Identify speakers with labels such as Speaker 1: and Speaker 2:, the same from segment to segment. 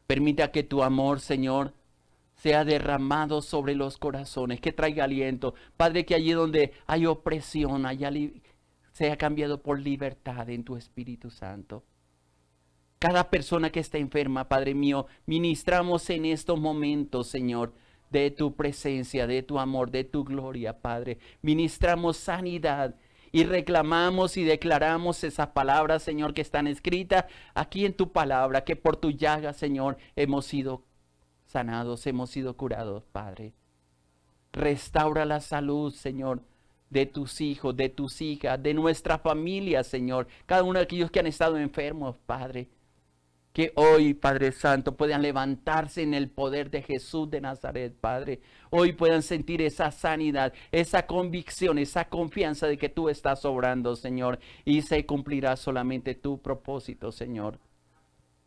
Speaker 1: Permita que tu amor, Señor, sea derramado sobre los corazones, que traiga aliento. Padre, que allí donde hay opresión, sea cambiado por libertad en tu Espíritu Santo. Cada persona que está enferma, Padre mío, ministramos en estos momentos, Señor, de tu presencia, de tu amor, de tu gloria, Padre. Ministramos sanidad y reclamamos y declaramos esas palabras, Señor, que están escritas aquí en tu palabra, que por tu llaga, Señor, hemos sido sanados, hemos sido curados, Padre. Restaura la salud, Señor, de tus hijos, de tus hijas, de nuestra familia, Señor. Cada uno de aquellos que han estado enfermos, Padre. Que hoy, Padre Santo, puedan levantarse en el poder de Jesús de Nazaret, Padre. Hoy puedan sentir esa sanidad, esa convicción, esa confianza de que tú estás obrando, Señor. Y se cumplirá solamente tu propósito, Señor.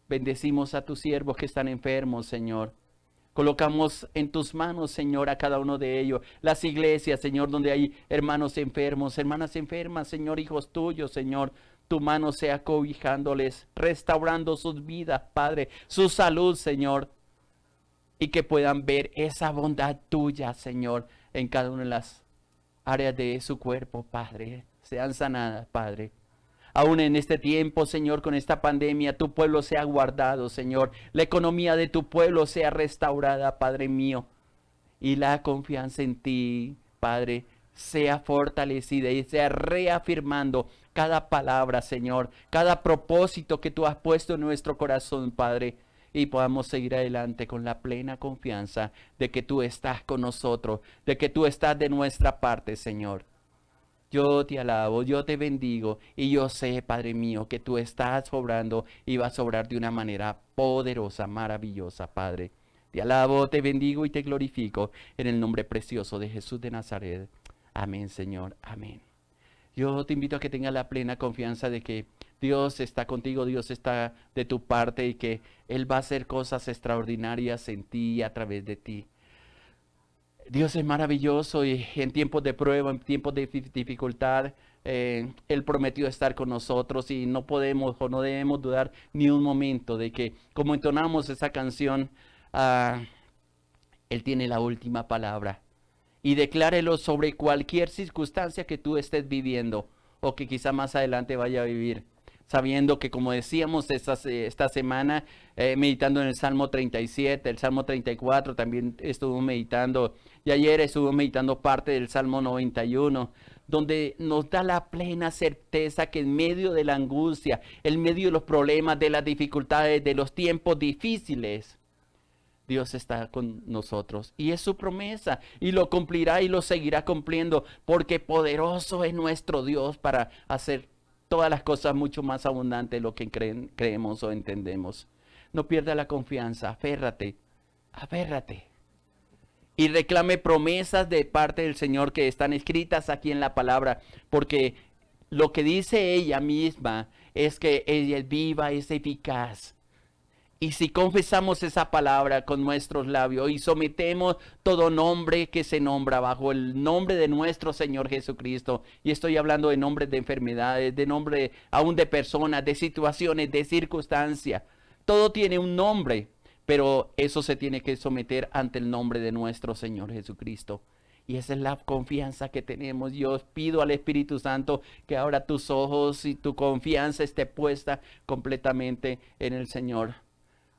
Speaker 1: Bendecimos a tus siervos que están enfermos, Señor. Colocamos en tus manos, Señor, a cada uno de ellos. Las iglesias, Señor, donde hay hermanos enfermos, hermanas enfermas, Señor, hijos tuyos, Señor. Tu mano sea cobijándoles, restaurando sus vidas, Padre, su salud, Señor. Y que puedan ver esa bondad tuya, Señor, en cada una de las áreas de su cuerpo, Padre. Sean sanadas, Padre. Aún en este tiempo, Señor, con esta pandemia, tu pueblo sea guardado, Señor. La economía de tu pueblo sea restaurada, Padre mío. Y la confianza en ti, Padre, sea fortalecida y sea reafirmando cada palabra, Señor. Cada propósito que tú has puesto en nuestro corazón, Padre. Y podamos seguir adelante con la plena confianza de que tú estás con nosotros, de que tú estás de nuestra parte, Señor. Yo te alabo, yo te bendigo y yo sé, Padre mío, que tú estás obrando y vas a obrar de una manera poderosa, maravillosa, Padre. Te alabo, te bendigo y te glorifico en el nombre precioso de Jesús de Nazaret. Amén, Señor, amén. Yo te invito a que tengas la plena confianza de que Dios está contigo, Dios está de tu parte y que Él va a hacer cosas extraordinarias en ti y a través de ti. Dios es maravilloso y en tiempos de prueba, en tiempos de dificultad, Él prometió estar con nosotros y no podemos o no debemos dudar ni un momento de que, como entonamos esa canción, ah, Él tiene la última palabra. Y declárelo sobre cualquier circunstancia que tú estés viviendo o que quizá más adelante vaya a vivir. Sabiendo que, como decíamos esta semana, meditando en el Salmo 37, el Salmo 34, también estuvo meditando, y ayer estuvo meditando parte del Salmo 91, donde nos da la plena certeza que en medio de la angustia, en medio de los problemas, de las dificultades, de los tiempos difíciles, Dios está con nosotros y es su promesa y lo cumplirá y lo seguirá cumpliendo porque poderoso es nuestro Dios para hacer todas las cosas mucho más abundantes de lo que creemos o entendemos. No pierda la confianza, aférrate, aférrate y reclame promesas de parte del Señor que están escritas aquí en la palabra, porque lo que dice ella misma es que ella es viva, es eficaz. Y si confesamos esa palabra con nuestros labios y sometemos todo nombre que se nombra bajo el nombre de nuestro Señor Jesucristo, y estoy hablando de nombres de enfermedades, de nombre aún de personas, de situaciones, de circunstancias, todo tiene un nombre, pero eso se tiene que someter ante el nombre de nuestro Señor Jesucristo. Y esa es la confianza que tenemos. Yo pido al Espíritu Santo que ahora tus ojos y tu confianza esté puesta completamente en el Señor.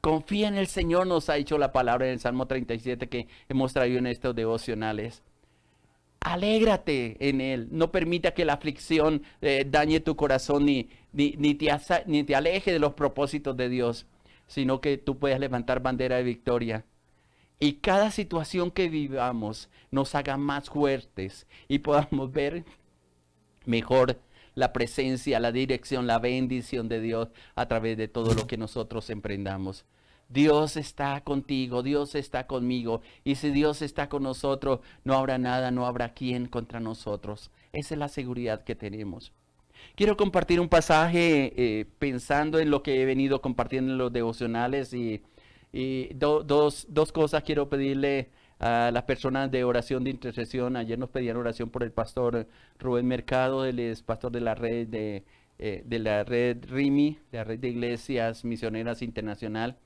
Speaker 1: Confía en el Señor, nos ha dicho la palabra en el Salmo 37 que hemos traído en estos devocionales. Alégrate en Él. No permita que la aflicción dañe tu corazón ni te aleje de los propósitos de Dios, sino que tú puedas levantar bandera de victoria. Y cada situación que vivamos nos haga más fuertes y podamos ver mejor la presencia, la dirección, la bendición de Dios a través de todo lo que nosotros emprendamos. Dios está contigo, Dios está conmigo. Y si Dios está con nosotros, no habrá nada, no habrá quien contra nosotros. Esa es la seguridad que tenemos. Quiero compartir un pasaje pensando en lo que he venido compartiendo en los devocionales dos cosas quiero pedirle a las personas de oración de intercesión. Ayer nos pedían oración por el pastor Rubén Mercado, él es pastor de la red RIMI, de la red de iglesias misioneras internacional.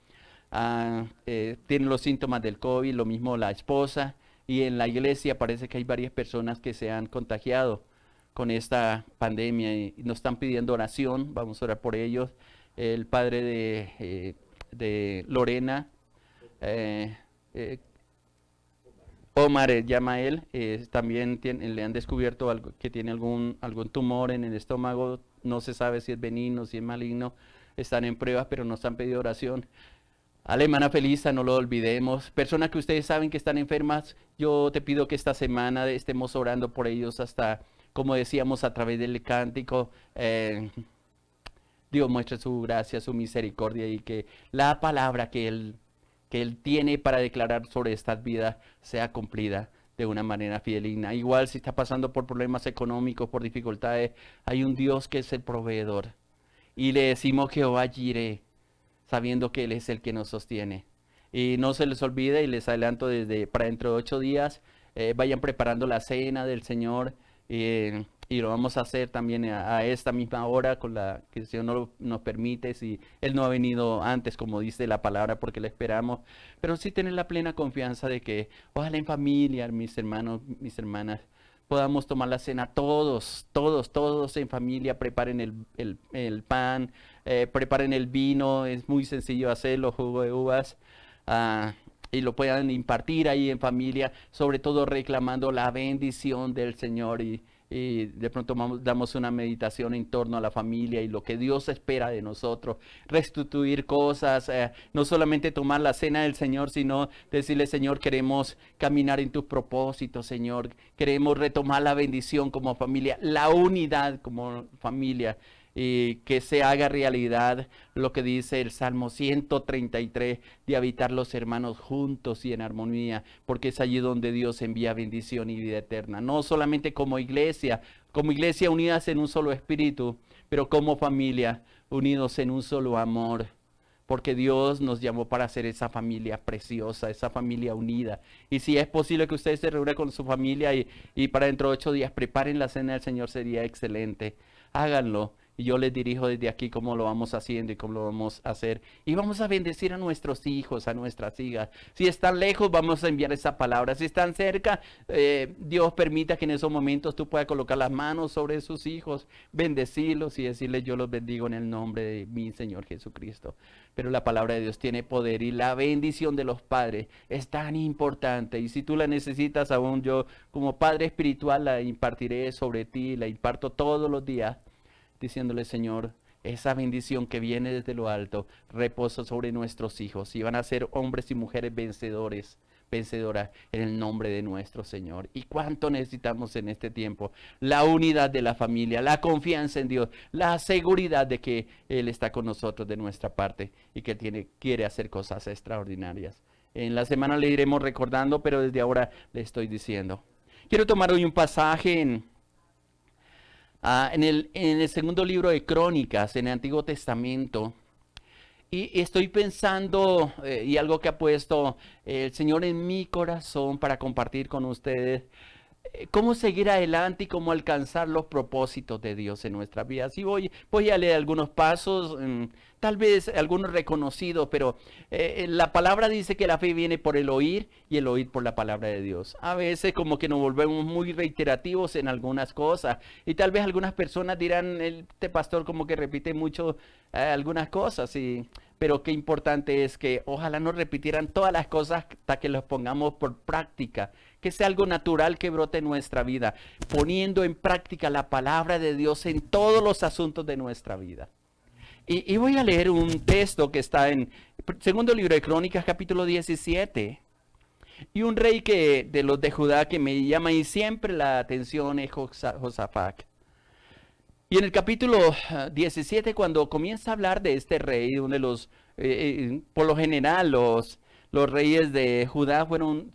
Speaker 1: tienen los síntomas del COVID, lo mismo la esposa. Y en la iglesia parece que hay varias personas que se han contagiado con esta pandemia y nos están pidiendo oración. Vamos a orar por ellos. El padre de Lorena, eh, eh, Omar, llama a él, también le han descubierto que tiene algún tumor en el estómago. No se sabe si es benigno, si es maligno. Están en pruebas, pero nos han pedido oración. A la hermana Felisa, no lo olvidemos. Personas que ustedes saben que están enfermas, yo te pido que esta semana estemos orando por ellos hasta, como decíamos, a través del cántico. Dios muestre su gracia, su misericordia y que la palabra que Él tiene para declarar sobre estas vidas sea cumplida de una manera fideligna. Igual si está pasando por problemas económicos, por dificultades, hay un Dios que es el proveedor. Y le decimos Jehová Jireh, sabiendo que Él es el que nos sostiene. Y no se les olvide, y les adelanto para dentro de 8 días, vayan preparando la cena del Señor, y lo vamos a hacer también a esta misma hora, con la que el Señor nos permite, si Él no ha venido antes, como dice la palabra, porque le esperamos, pero sí tener la plena confianza de que, ojalá en familia, mis hermanos, mis hermanas, podamos tomar la cena todos en familia, preparen el pan, preparen el vino, es muy sencillo hacerlo, jugo de uvas, y lo puedan impartir ahí en familia, sobre todo reclamando la bendición del Señor y de pronto damos una meditación en torno a la familia y lo que Dios espera de nosotros, restituir cosas, no solamente tomar la cena del Señor, sino decirle, Señor, queremos caminar en tus propósitos, Señor, queremos retomar la bendición como familia, la unidad como familia, y que se haga realidad lo que dice el Salmo 133, de habitar los hermanos juntos y en armonía, porque es allí donde Dios envía bendición y vida eterna. No solamente como iglesia unidas en un solo espíritu, pero como familia unidos en un solo amor. Porque Dios nos llamó para ser esa familia preciosa, esa familia unida. Y si es posible que ustedes se reúnan con su familia y para dentro de 8 días preparen la cena del Señor, sería excelente. Háganlo. Y yo les dirijo desde aquí cómo lo vamos haciendo y cómo lo vamos a hacer. Y vamos a bendecir a nuestros hijos, a nuestras hijas. Si están lejos, vamos a enviar esa palabra. Si están cerca, Dios permita que en esos momentos tú puedas colocar las manos sobre sus hijos, bendecirlos y decirles, yo los bendigo en el nombre de mi Señor Jesucristo. Pero la palabra de Dios tiene poder y la bendición de los padres es tan importante. Y si tú la necesitas, aún yo como padre espiritual la impartiré sobre ti, la imparto todos los días, diciéndole, Señor, esa bendición que viene desde lo alto reposa sobre nuestros hijos y van a ser hombres y mujeres vencedoras en el nombre de nuestro Señor. ¿Y cuánto necesitamos en este tiempo? La unidad de la familia, la confianza en Dios, la seguridad de que Él está con nosotros de nuestra parte y que quiere hacer cosas extraordinarias. En la semana le iremos recordando, pero desde ahora le estoy diciendo. Quiero tomar hoy un pasaje en el segundo libro de Crónicas, en el Antiguo Testamento. Y estoy pensando, y algo que ha puesto el Señor en mi corazón para compartir con ustedes, cómo seguir adelante y cómo alcanzar los propósitos de Dios en nuestras vidas. Y voy a leer algunos pasos, tal vez algunos reconocidos, pero la palabra dice que la fe viene por el oír y el oír por la palabra de Dios. A veces como que nos volvemos muy reiterativos en algunas cosas y tal vez algunas personas dirán, este pastor como que repite mucho algunas cosas, pero qué importante es que ojalá no repitieran todas las cosas hasta que las pongamos por práctica, que sea algo natural que brote en nuestra vida, poniendo en práctica la palabra de Dios en todos los asuntos de nuestra vida. Y voy a leer un texto que está en segundo libro de Crónicas, capítulo 17. Y un rey de los de Judá que me llama y siempre la atención es Josafat. Y en el capítulo 17, cuando comienza a hablar de este rey, uno de los, por lo general, los reyes de Judá fueron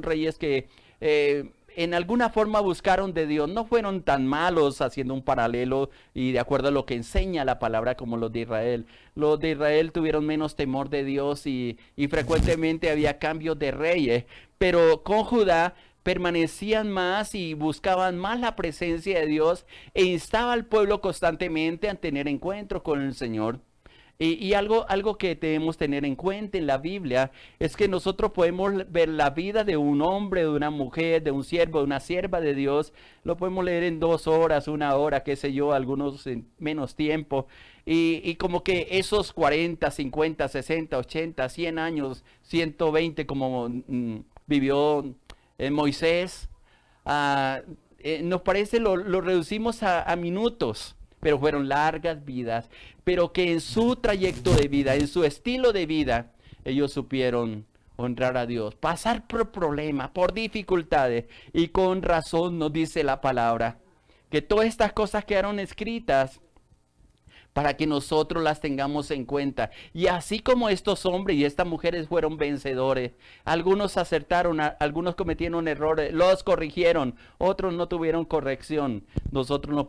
Speaker 1: reyes que en alguna forma buscaron de Dios. No fueron tan malos, haciendo un paralelo y de acuerdo a lo que enseña la palabra, como los de Israel. Los de Israel tuvieron menos temor de Dios y frecuentemente había cambios de reyes. Pero con Judá permanecían más y buscaban más la presencia de Dios e instaba al pueblo constantemente a tener encuentro con el Señor. Y algo que debemos tener en cuenta en la Biblia es que nosotros podemos ver la vida de un hombre, de una mujer, de un siervo, de una sierva de Dios. Lo podemos leer en 2 horas, 1 hora, qué sé yo, algunos en menos tiempo. Y como que esos 40, 50, 60, 80, 100 años, 120 como vivió Moisés, nos parece lo reducimos a minutos, pero fueron largas vidas, pero que en su trayecto de vida, en su estilo de vida, ellos supieron honrar a Dios, pasar por problemas, por dificultades, y con razón nos dice la palabra, que todas estas cosas quedaron escritas para que nosotros las tengamos en cuenta. Y así como estos hombres y estas mujeres fueron vencedores, algunos acertaron, algunos cometieron errores, los corrigieron, otros no tuvieron corrección. Nosotros nos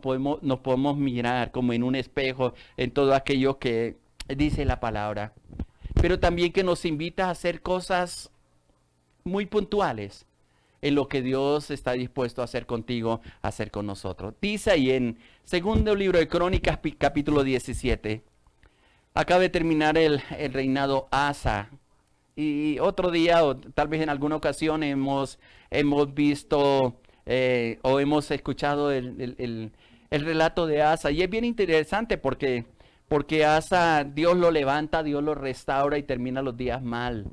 Speaker 1: podemos mirar como en un espejo en todo aquello que dice la palabra. Pero también que nos invita a hacer cosas muy puntuales en lo que Dios está dispuesto a hacer contigo, a hacer con nosotros. Dice ahí en segundo libro de Crónicas, capítulo 17. Acaba de terminar el reinado Asa. Y otro día, o tal vez en alguna ocasión, hemos visto o hemos escuchado el relato de Asa. Y es bien interesante porque Asa, Dios lo levanta, Dios lo restaura y termina los días mal.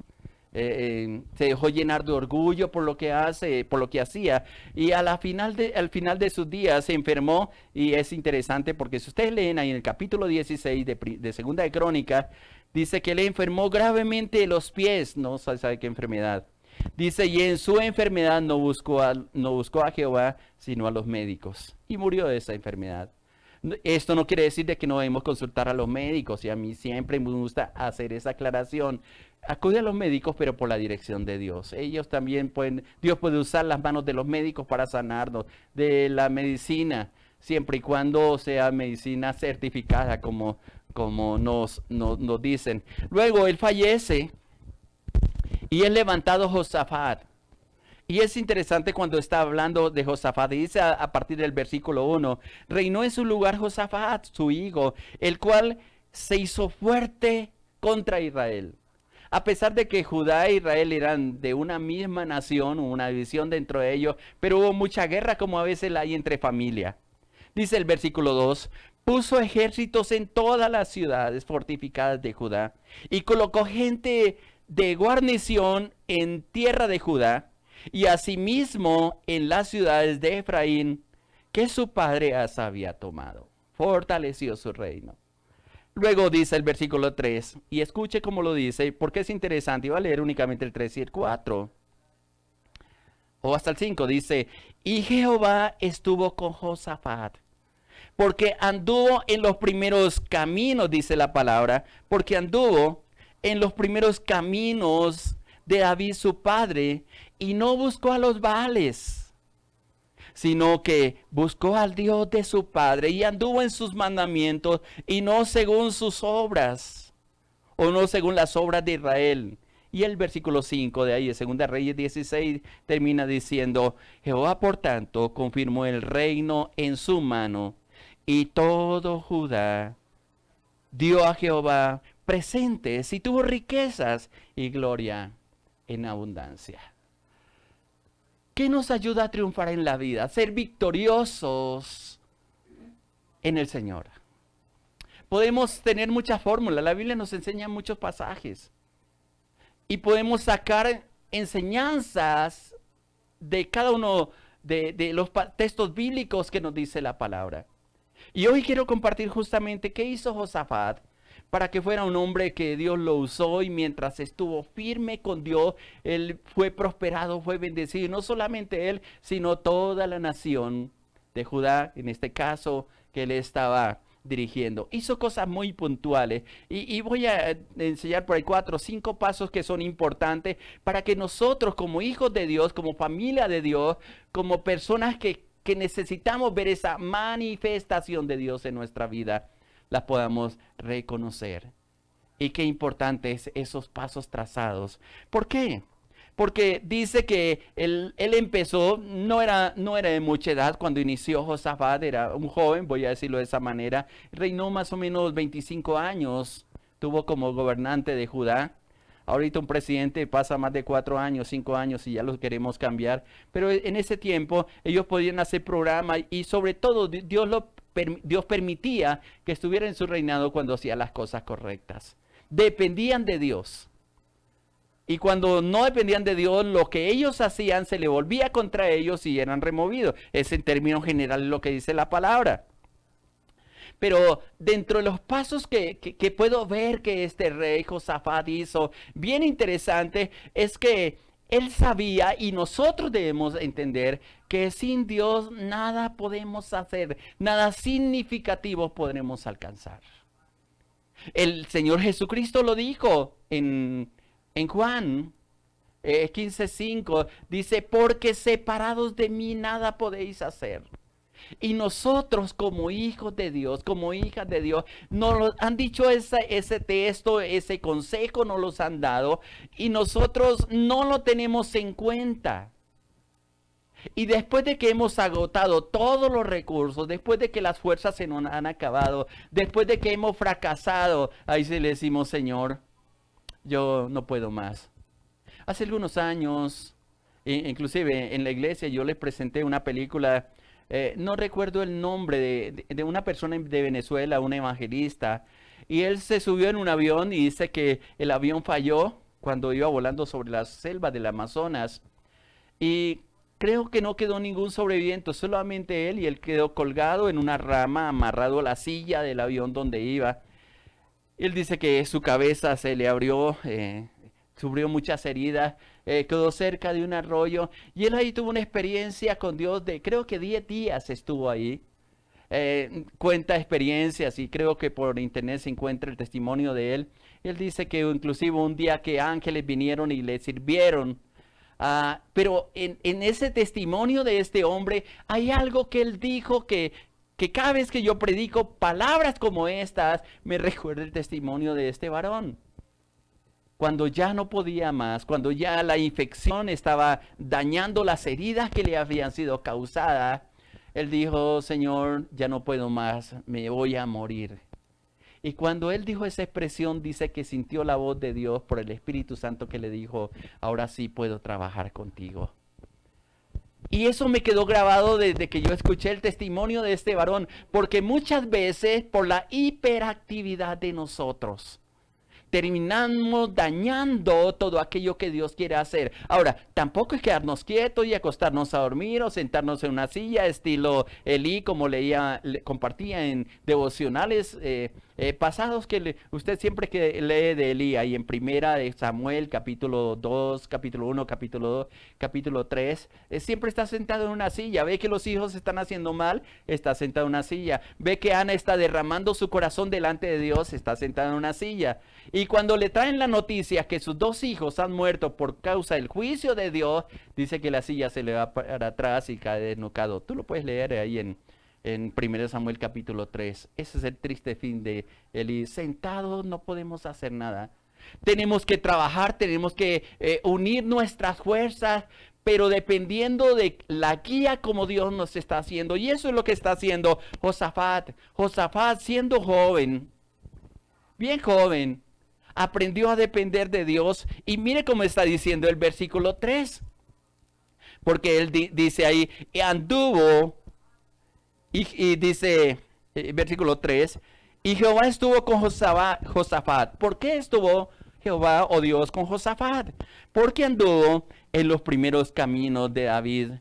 Speaker 1: Se dejó llenar de orgullo por lo que hace, por lo que hacía, y al final de sus días se enfermó. Y es interesante porque si ustedes leen ahí en el capítulo 16 de Segunda de Crónicas, dice que le enfermó gravemente los pies, no se sabe qué enfermedad. Dice, y en su enfermedad no buscó a Jehová, sino a los médicos, y murió de esa enfermedad. Esto no quiere decir de que no debemos consultar a los médicos, y a mí siempre me gusta hacer esa aclaración. Acude a los médicos, pero por la dirección de Dios. Ellos también Dios puede usar las manos de los médicos para sanarnos, de la medicina, siempre y cuando sea medicina certificada, como nos dicen. Luego él fallece y es levantado Josafat. Y es interesante cuando está hablando de Josafat, dice a partir del versículo 1, reinó en su lugar Josafat, su hijo, el cual se hizo fuerte contra Israel. A pesar de que Judá e Israel eran de una misma nación, una división dentro de ellos, pero hubo mucha guerra como a veces la hay entre familia. Dice el versículo 2, puso ejércitos en todas las ciudades fortificadas de Judá y colocó gente de guarnición en tierra de Judá y asimismo en las ciudades de Efraín que su padre Asa había tomado. Fortaleció su reino. Luego dice el versículo 3, y escuche cómo lo dice, porque es interesante. Iba a leer únicamente el 3 y el 4, o hasta el 5, dice, y Jehová estuvo con Josafat, porque anduvo en los primeros caminos, dice la palabra, porque anduvo en los primeros caminos de David su padre, y no buscó a los Baales, sino que buscó al Dios de su padre y anduvo en sus mandamientos y no según sus obras, o no según las obras de Israel. Y el versículo 5 de ahí, de 2 Reyes 16, termina diciendo, Jehová por tanto confirmó el reino en su mano, y todo Judá dio a Jehová presentes y tuvo riquezas y gloria en abundancia. ¿Qué nos ayuda a triunfar en la vida? A ser victoriosos en el Señor. Podemos tener muchas fórmulas. La Biblia nos enseña muchos pasajes. Y podemos sacar enseñanzas de cada uno de los textos bíblicos que nos dice la palabra. Y hoy quiero compartir justamente qué hizo Josafat para que fuera un hombre que Dios lo usó, y mientras estuvo firme con Dios, él fue prosperado, fue bendecido. Y no solamente él, sino toda la nación de Judá, en este caso, que él estaba dirigiendo. Hizo cosas muy puntuales. Y voy a enseñar por ahí 4 o 5 pasos que son importantes para que nosotros, como hijos de Dios, como familia de Dios, como personas que necesitamos ver esa manifestación de Dios en nuestra vida, las podamos reconocer. Y qué importante es esos pasos trazados. ¿Por qué? Porque dice que él empezó, no era de mucha edad cuando inició Josafat, era un joven, voy a decirlo de esa manera, reinó más o menos 25 años tuvo como gobernante de Judá. Ahorita un presidente pasa más de 4 años, 5 años y ya lo queremos cambiar. Pero en ese tiempo ellos podían hacer programas y sobre todo Dios permitía que estuviera en su reinado cuando hacía las cosas correctas. Dependían de Dios. Y cuando no dependían de Dios, lo que ellos hacían se le volvía contra ellos y eran removidos. Es en términos generales lo que dice la palabra. Pero dentro de los pasos que puedo ver que este rey Josafat hizo, bien interesante, es que él sabía y nosotros debemos entender que sin Dios nada podemos hacer, nada significativo podremos alcanzar. El Señor Jesucristo lo dijo en Juan 15:5, dice, porque separados de mí nada podéis hacer. Y nosotros como hijos de Dios, como hijas de Dios, nos han dicho ese texto, ese consejo nos los han dado y nosotros no lo tenemos en cuenta. Y después de que hemos agotado todos los recursos, después de que las fuerzas se nos han acabado, después de que hemos fracasado, ahí sí le decimos, Señor, yo no puedo más. Hace algunos años, inclusive en la iglesia, yo les presenté una película. No recuerdo el nombre de una persona de Venezuela, un evangelista, y él se subió en un avión y dice que el avión falló cuando iba volando sobre las selvas del Amazonas y creo que no quedó ningún sobreviviente, solamente él, y él quedó colgado en una rama, amarrado a la silla del avión donde iba. Él dice que su cabeza se le abrió, sufrió muchas heridas, quedó cerca de un arroyo y él ahí tuvo una experiencia con Dios de creo que 10 días estuvo ahí. Cuenta experiencias y creo que por internet se encuentra el testimonio de él. Él dice que inclusive un día que ángeles vinieron y le sirvieron. Pero en ese testimonio de este hombre hay algo que él dijo que cada vez que yo predico palabras como estas, me recuerda el testimonio de este varón. Cuando ya no podía más, cuando ya la infección estaba dañando las heridas que le habían sido causadas, él dijo, Señor, ya no puedo más, me voy a morir. Y cuando él dijo esa expresión, dice que sintió la voz de Dios por el Espíritu Santo que le dijo, ahora sí puedo trabajar contigo. Y eso me quedó grabado desde que yo escuché el testimonio de este varón, porque muchas veces por la hiperactividad de nosotros, terminamos dañando todo aquello que Dios quiere hacer. Ahora, tampoco es quedarnos quietos y acostarnos a dormir o sentarnos en una silla estilo Elí, como compartía en devocionales pasados que usted siempre que lee de Elí, ahí en Primera de Samuel, capítulo 2, capítulo 1, capítulo 2, capítulo 3, siempre está sentado en una silla. Ve que los hijos están haciendo mal, está sentado en una silla. Ve que Ana está derramando su corazón delante de Dios, está sentada en una silla. Y cuando le traen la noticia que sus 2 hijos han muerto por causa del juicio de Dios, dice que la silla se le va para atrás y cae desnucado. Tú lo puedes leer ahí en 1 Samuel capítulo 3. Ese es el triste fin de Elí. Sentados no podemos hacer nada. Tenemos que trabajar, tenemos que unir nuestras fuerzas, pero dependiendo de la guía como Dios nos está haciendo. Y eso es lo que está haciendo Josafat. Josafat, siendo joven, bien joven, aprendió a depender de Dios. Y mire cómo está diciendo el versículo 3. Porque él dice ahí, anduvo, y dice, versículo 3, y Jehová estuvo con Josafat. ¿Por qué estuvo Jehová o Dios con Josafat? Porque anduvo en los primeros caminos de David,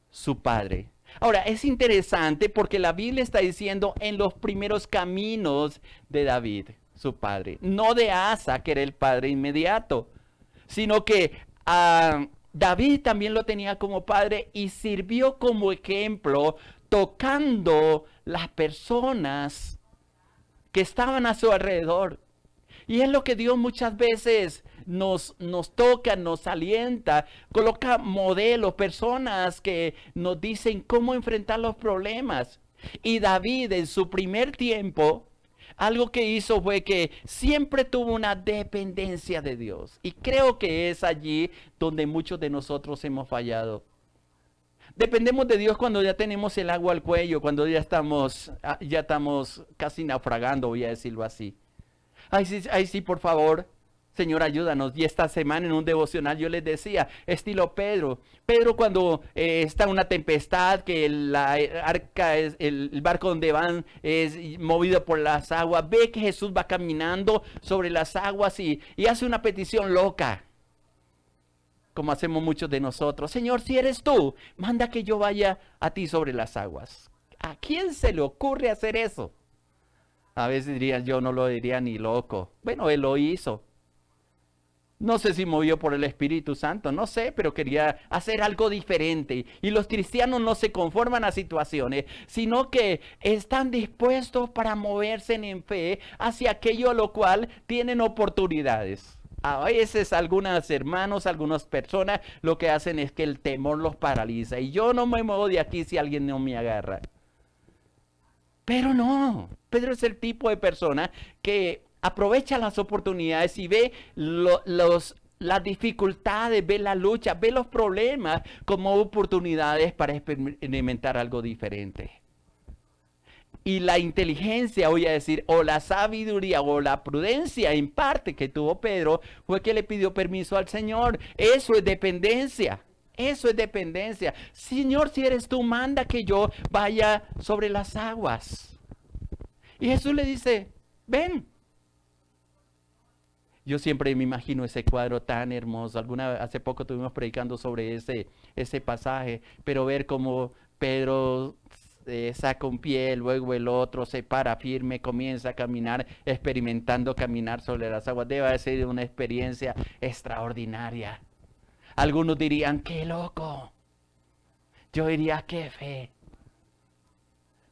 Speaker 1: su padre. Ahora, es interesante porque la Biblia está diciendo en los primeros caminos de David, su padre. No de Asa, que era el padre inmediato, sino que David también lo tenía como padre y sirvió como ejemplo tocando las personas que estaban a su alrededor. Y es lo que Dios muchas veces nos toca, nos alienta, coloca modelos, personas que nos dicen cómo enfrentar los problemas. Y David en su primer tiempo, algo que hizo fue que siempre tuvo una dependencia de Dios. Y creo que es allí donde muchos de nosotros hemos fallado. Dependemos de Dios cuando ya tenemos el agua al cuello, cuando ya estamos casi naufragando, voy a decirlo así. Ay, sí, por favor. Señor, ayúdanos. Y esta semana en un devocional yo les decía, estilo Pedro. Pedro cuando está una tempestad, que la arca, el barco donde van es movido por las aguas, ve que Jesús va caminando sobre las aguas y hace una petición loca, como hacemos muchos de nosotros. Señor, si eres tú, manda que yo vaya a ti sobre las aguas. ¿A quién se le ocurre hacer eso? A veces dirían, yo no lo diría ni loco. Bueno, él lo hizo. No sé si movió por el Espíritu Santo, no sé, pero quería hacer algo diferente. Y los cristianos no se conforman a situaciones, sino que están dispuestos para moverse en fe hacia aquello a lo cual tienen oportunidades. A veces algunos hermanos, algunas personas lo que hacen es que el temor los paraliza. Y yo no me muevo de aquí si alguien no me agarra. Pero no, Pedro es el tipo de persona que aprovecha las oportunidades y ve las dificultades, ve la lucha, ve los problemas como oportunidades para experimentar algo diferente. Y la inteligencia, voy a decir, o la sabiduría o la prudencia en parte que tuvo Pedro fue que le pidió permiso al Señor. Eso es dependencia. Eso es dependencia. Señor, si eres tú, manda que yo vaya sobre las aguas. Y Jesús le dice, ven. Yo siempre me imagino ese cuadro tan hermoso. Hace poco estuvimos predicando sobre ese pasaje, pero ver cómo Pedro saca un pie, luego el otro se para firme, comienza a caminar, experimentando caminar sobre las aguas. Debe ser una experiencia extraordinaria. Algunos dirían, qué loco. Yo diría, qué fe.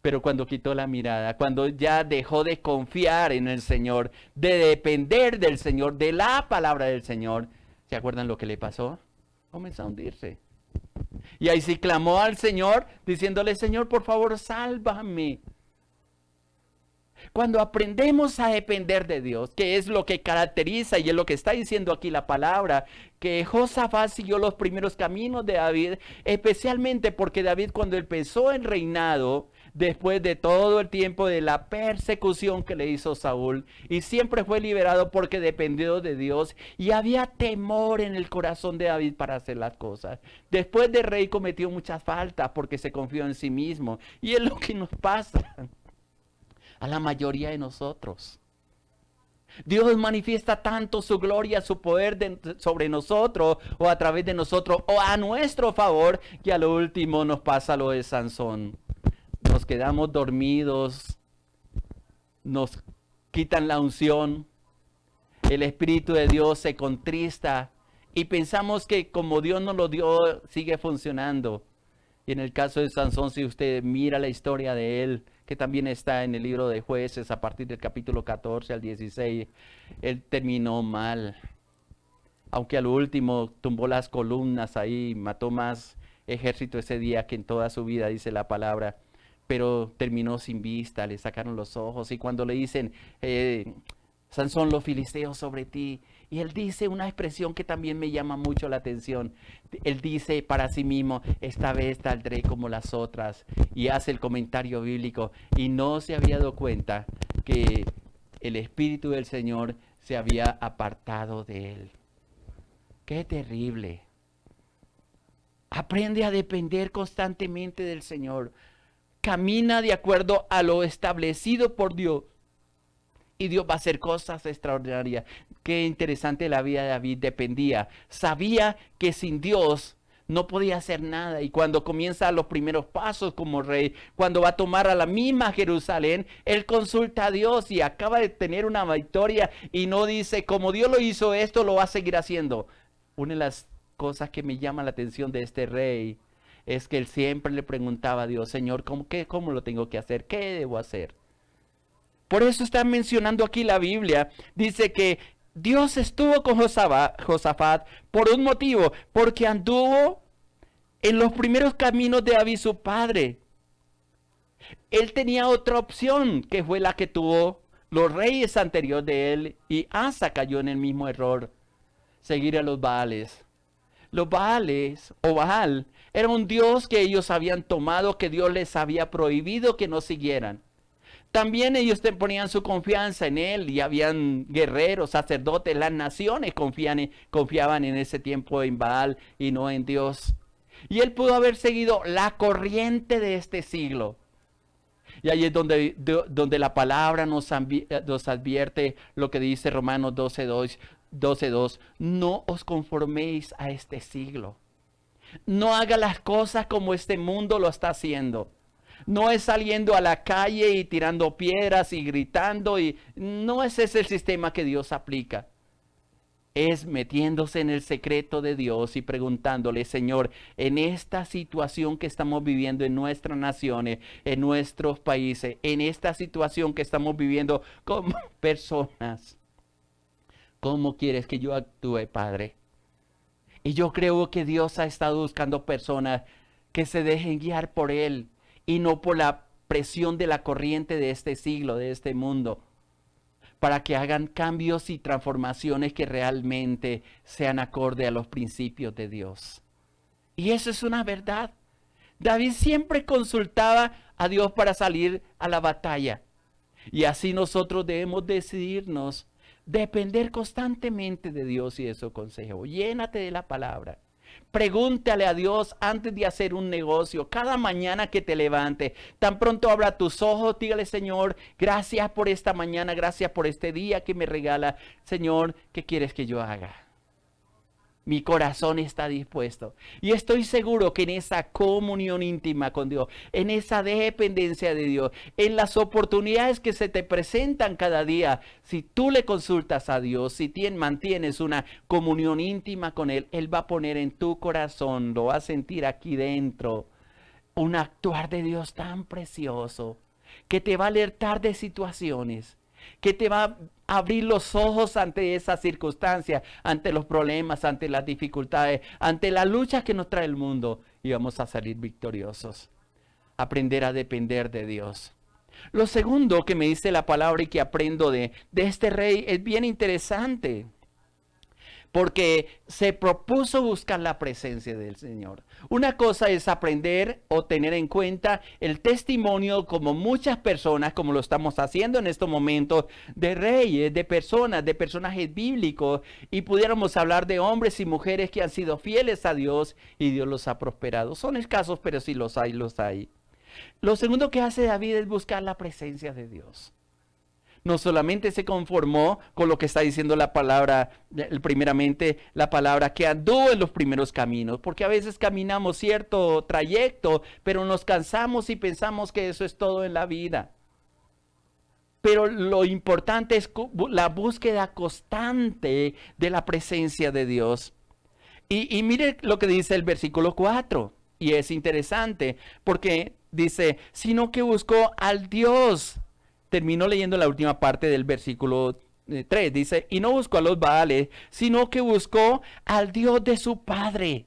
Speaker 1: Pero cuando quitó la mirada, cuando ya dejó de confiar en el Señor, de depender del Señor, de la palabra del Señor, ¿se acuerdan lo que le pasó? Comenzó a hundirse. Y ahí sí clamó al Señor, diciéndole, Señor, por favor, sálvame. Cuando aprendemos a depender de Dios, que es lo que caracteriza y es lo que está diciendo aquí la palabra, que Josafat siguió los primeros caminos de David, especialmente porque David cuando empezó el reinado, después de todo el tiempo de la persecución que le hizo Saúl, y siempre fue liberado porque dependió de Dios y había temor en el corazón de David para hacer las cosas. Después de rey cometió muchas faltas porque se confió en sí mismo, y es lo que nos pasa a la mayoría de nosotros. Dios manifiesta tanto su gloria, su poder sobre nosotros o a través de nosotros o a nuestro favor, que a lo último nos pasa lo de Sansón. Nos quedamos dormidos, nos quitan la unción, el Espíritu de Dios se contrista y pensamos que como Dios nos lo dio, sigue funcionando. Y en el caso de Sansón, si usted mira la historia de él, que también está en el libro de Jueces, a partir del capítulo 14 al 16, él terminó mal. Aunque a lo último tumbó las columnas ahí, mató más ejército ese día que en toda su vida, dice la palabra. Pero terminó sin vista, le sacaron los ojos. Y cuando le dicen, Sansón, los filisteos sobre ti. Y él dice una expresión que también me llama mucho la atención. Él dice para sí mismo, esta vez saldré como las otras. Y hace el comentario bíblico. Y no se había dado cuenta que el Espíritu del Señor se había apartado de él. ¡Qué terrible! Aprende a depender constantemente del Señor. Camina de acuerdo a lo establecido por Dios. Y Dios va a hacer cosas extraordinarias. Qué interesante la vida de David, dependía. Sabía que sin Dios no podía hacer nada. Y cuando comienza los primeros pasos como rey, cuando va a tomar a la misma Jerusalén, él consulta a Dios y acaba de tener una victoria. Y no dice, como Dios lo hizo esto, lo va a seguir haciendo. Una de las cosas que me llama la atención de este rey es que él siempre le preguntaba a Dios, Señor, ¿cómo lo tengo que hacer? ¿Qué debo hacer? Por eso está mencionando aquí la Biblia. Dice que Dios estuvo con Josafat por un motivo, porque anduvo en los primeros caminos de David su padre. Él tenía otra opción, que fue la que tuvo los reyes anteriores de él, y Asa cayó en el mismo error, seguir a los Baales. Los Baales, o Baal, era un dios que ellos habían tomado, que Dios les había prohibido que no siguieran. También ellos ponían su confianza en él y habían guerreros, sacerdotes, las naciones confiaban en ese tiempo en Baal y no en Dios. Y él pudo haber seguido la corriente de este siglo. Y ahí es donde la palabra nos advierte lo que dice Romanos 12:2. No os conforméis a este siglo. No haga las cosas como este mundo lo está haciendo. No es saliendo a la calle y tirando piedras y gritando. No es ese el sistema que Dios aplica. Es metiéndose en el secreto de Dios y preguntándole, Señor, en esta situación que estamos viviendo en nuestras naciones, en nuestros países, en esta situación que estamos viviendo como personas, ¿cómo quieres que yo actúe, Padre? Y yo creo que Dios ha estado buscando personas que se dejen guiar por Él y no por la presión de la corriente de este siglo, de este mundo, para que hagan cambios y transformaciones que realmente sean acorde a los principios de Dios. Y eso es una verdad. David siempre consultaba a Dios para salir a la batalla. Y así nosotros debemos decidirnos, depender constantemente de Dios y de su consejo. Llénate de la palabra. Pregúntale a Dios antes de hacer un negocio. Cada mañana que te levantes, tan pronto abra tus ojos, dígale, Señor, gracias por esta mañana, gracias por este día que me regala. Señor, ¿qué quieres que yo haga? Mi corazón está dispuesto. Y estoy seguro que en esa comunión íntima con Dios, en esa dependencia de Dios, en las oportunidades que se te presentan cada día, si tú le consultas a Dios, si mantienes una comunión íntima con Él, Él va a poner en tu corazón, lo va a sentir aquí dentro, un actuar de Dios tan precioso, que te va a alertar de situaciones, que te va a abrir los ojos ante esas circunstancias, ante los problemas, ante las dificultades, ante las luchas que nos trae el mundo, y vamos a salir victoriosos. Aprender a depender de Dios. Lo segundo que me dice la palabra y que aprendo de este rey es bien interesante, porque se propuso buscar la presencia del Señor. Una cosa es aprender o tener en cuenta el testimonio, como muchas personas, como lo estamos haciendo en estos momentos, de reyes, de personajes bíblicos, y pudiéramos hablar de hombres y mujeres que han sido fieles a Dios y Dios los ha prosperado. Son escasos, pero sí los hay, los hay. Lo segundo que hace David es buscar la presencia de Dios. No solamente se conformó con lo que está diciendo la palabra, primeramente la palabra que anduvo en los primeros caminos, porque a veces caminamos cierto trayecto, pero nos cansamos y pensamos que eso es todo en la vida. Pero lo importante es la búsqueda constante de la presencia de Dios. Y mire lo que dice el versículo 4, y es interesante, porque dice, sino que buscó al Dios. Termino leyendo la última parte del versículo 3. Dice, y no buscó a los Baales, sino que buscó al Dios de su padre.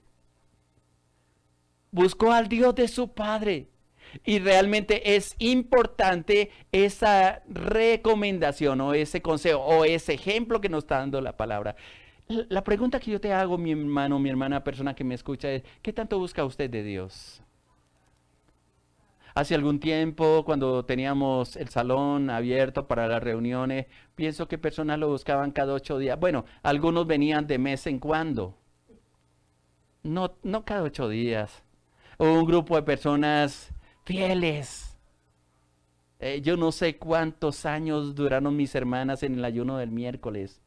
Speaker 1: Buscó al Dios de su padre. Y realmente es importante esa recomendación o ese consejo o ese ejemplo que nos está dando la palabra. La pregunta que yo te hago, mi hermano, mi hermana, persona que me escucha, es, ¿qué tanto busca usted de Dios? Hace algún tiempo, cuando teníamos el salón abierto para las reuniones, pienso que personas lo buscaban cada 8 días. Bueno, algunos venían de mes en cuando. No cada 8 días. Hubo un grupo de personas fieles. Yo no sé cuántos años duraron mis hermanas en el ayuno del miércoles.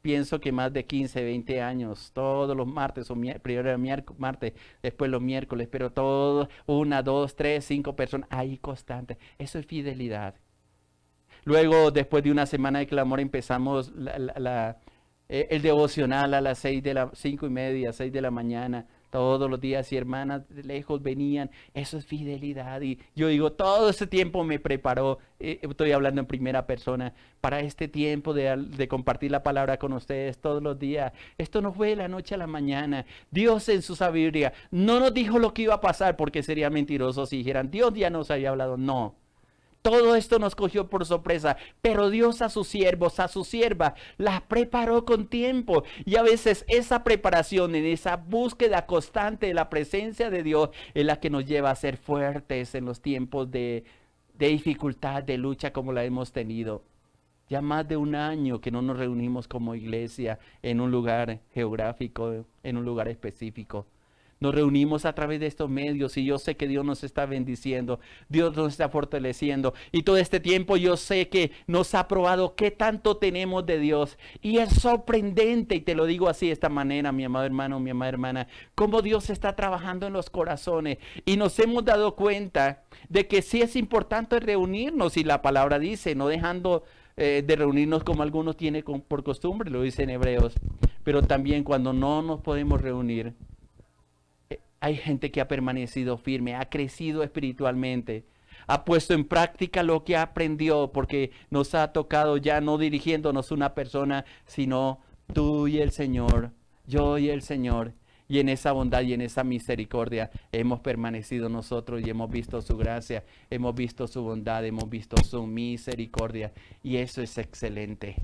Speaker 1: Pienso que más de 15, 20 años, todos los martes, primero era martes, después los miércoles, pero todos, 1, 2, 3, 5 personas, ahí constante. Eso es fidelidad. Luego, después de una semana de clamor, empezamos el devocional a las 5:30, 6 de la mañana, todos los días, y hermanas de lejos venían. Eso es fidelidad. Y yo digo, todo ese tiempo me preparó, estoy hablando en primera persona, para este tiempo de compartir la palabra con ustedes todos los días. Esto no fue de la noche a la mañana. Dios en su sabiduría no nos dijo lo que iba a pasar, porque sería mentiroso si dijeran, Dios ya nos había hablado. No. Todo esto nos cogió por sorpresa, pero Dios a sus siervos, a su sierva, las preparó con tiempo. Y a veces esa preparación, en esa búsqueda constante de la presencia de Dios, es la que nos lleva a ser fuertes en los tiempos de de dificultad, de lucha como la hemos tenido. Ya más de un año que no nos reunimos como iglesia en un lugar geográfico, en un lugar específico. Nos reunimos a través de estos medios y yo sé que Dios nos está bendiciendo, Dios nos está fortaleciendo. Y todo este tiempo yo sé que nos ha probado qué tanto tenemos de Dios. Y es sorprendente, y te lo digo así de esta manera, mi amado hermano, mi amada hermana, cómo Dios está trabajando en los corazones. Y nos hemos dado cuenta de que sí es importante reunirnos, y la palabra dice, no dejando de reunirnos como algunos tienen por costumbre, lo dicen Hebreos. Pero también cuando no nos podemos reunir, hay gente que ha permanecido firme, ha crecido espiritualmente, ha puesto en práctica lo que aprendió, porque nos ha tocado ya no dirigiéndonos una persona, sino tú y el Señor, yo y el Señor. Y en esa bondad y en esa misericordia hemos permanecido nosotros y hemos visto su gracia, hemos visto su bondad, hemos visto su misericordia. Y eso es excelente.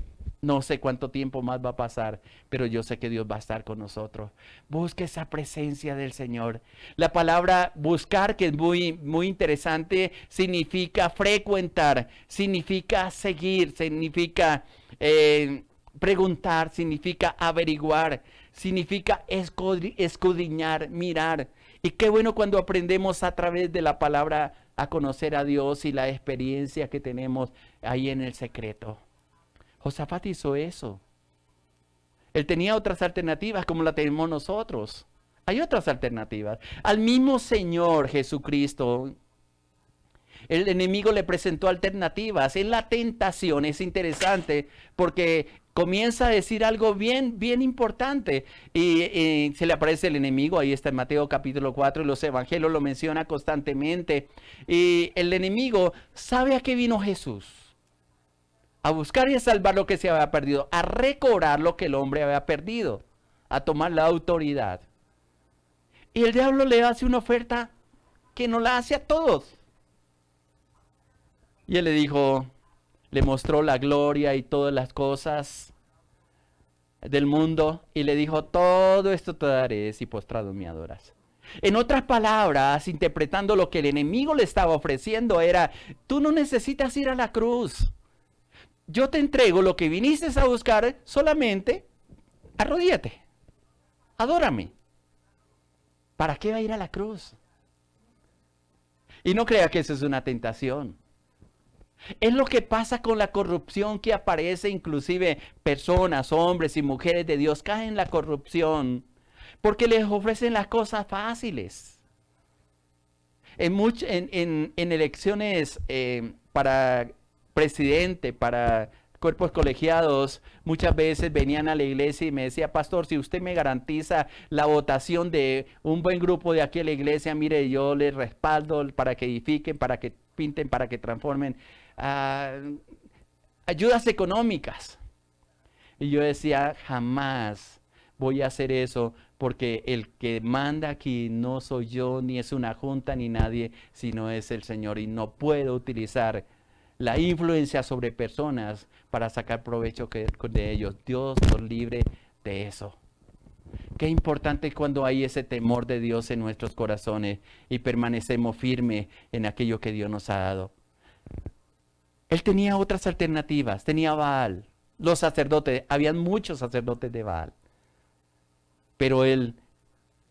Speaker 1: No sé cuánto tiempo más va a pasar, pero yo sé que Dios va a estar con nosotros. Busque esa presencia del Señor. La palabra buscar, que es muy interesante, significa frecuentar, significa seguir, significa preguntar, significa averiguar, significa escudriñar, mirar. Y qué bueno cuando aprendemos a través de la palabra a conocer a Dios y la experiencia que tenemos ahí en el secreto. Josafat hizo eso. Él tenía otras alternativas como la tenemos nosotros. Hay otras alternativas. Al mismo Señor Jesucristo, el enemigo le presentó alternativas. En la tentación es interesante porque comienza a decir algo bien importante y se le aparece el enemigo. Ahí está en Mateo capítulo 4 y los evangelios lo menciona constantemente. Y el enemigo sabe a qué vino Jesús. A buscar y a salvar lo que se había perdido, a recobrar lo que el hombre había perdido, a tomar la autoridad. Y el diablo le hace una oferta que no la hace a todos. Y él le dijo, le mostró la gloria y todas las cosas del mundo y le dijo, todo esto te daré si postrado me adoras. En otras palabras, interpretando lo que el enemigo le estaba ofreciendo era, tú no necesitas ir a la cruz. Yo te entrego lo que viniste a buscar, solamente arrodíllate, adórame. ¿Para qué va a ir a la cruz? Y no crea que eso es una tentación. Es lo que pasa con la corrupción que aparece, inclusive personas, hombres y mujeres de Dios caen en la corrupción porque les ofrecen las cosas fáciles. En elecciones para presidente, para cuerpos colegiados, muchas veces venían a la iglesia y me decía, pastor, si usted me garantiza la votación de un buen grupo de aquí a la iglesia, mire, yo les respaldo para que edifiquen, para que pinten, para que transformen, ayudas económicas. Y yo decía, jamás voy a hacer eso, porque el que manda aquí no soy yo, ni es una junta, ni nadie, sino es el Señor, y no puedo utilizar la influencia sobre personas para sacar provecho de ellos. Dios nos libre de eso. Qué importante cuando hay ese temor de Dios en nuestros corazones y permanecemos firmes en aquello que Dios nos ha dado. Él tenía otras alternativas, tenía Baal, los sacerdotes, habían muchos sacerdotes de Baal. Pero él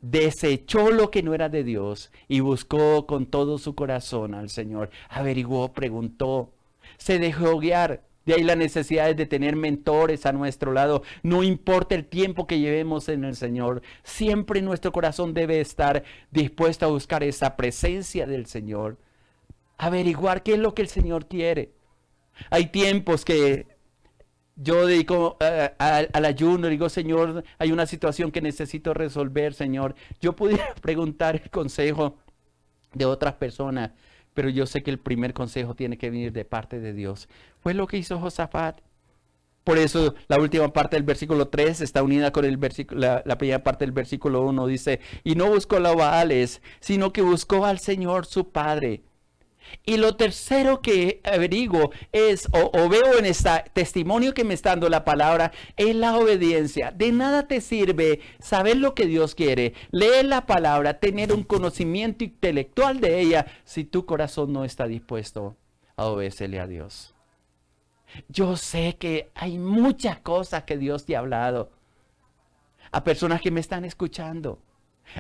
Speaker 1: desechó lo que no era de Dios y buscó con todo su corazón al Señor. Averiguó, preguntó, se dejó guiar. De ahí la necesidad de tener mentores a nuestro lado. No importa el tiempo que llevemos en el Señor, siempre nuestro corazón debe estar dispuesto a buscar esa presencia del Señor. Averiguar qué es lo que el Señor quiere. Hay tiempos que yo dedico al ayuno, digo, Señor, hay una situación que necesito resolver, Señor. Yo pudiera preguntar el consejo de otras personas, pero yo sé que el primer consejo tiene que venir de parte de Dios. Fue lo que hizo Josafat. Por eso la última parte del versículo 3 está unida con la primera parte del versículo 1. Dice, y no buscó a Baales, sino que buscó al Señor su Padre. Y lo tercero que averiguo es, o veo en este testimonio que me está dando la palabra, es la obediencia. De nada te sirve saber lo que Dios quiere, leer la palabra, tener un conocimiento intelectual de ella, si tu corazón no está dispuesto a obedecerle a Dios. Yo sé que hay muchas cosas que Dios te ha hablado. A personas que me están escuchando.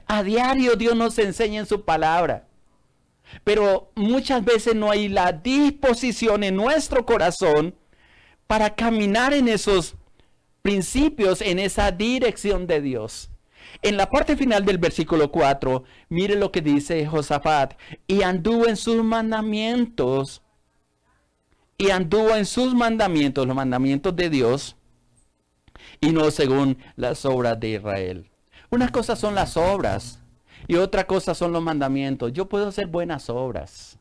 Speaker 1: A diario Dios nos enseña en su palabra. Pero muchas veces no hay la disposición en nuestro corazón para caminar en esos principios, en esa dirección de Dios. En la parte final del versículo 4, mire lo que dice Josafat. Y anduvo en sus mandamientos. Y anduvo en sus mandamientos, los mandamientos de Dios, y no según las obras de Israel. Una cosa son las obras y otra cosa son los mandamientos. Yo puedo hacer buenas obras.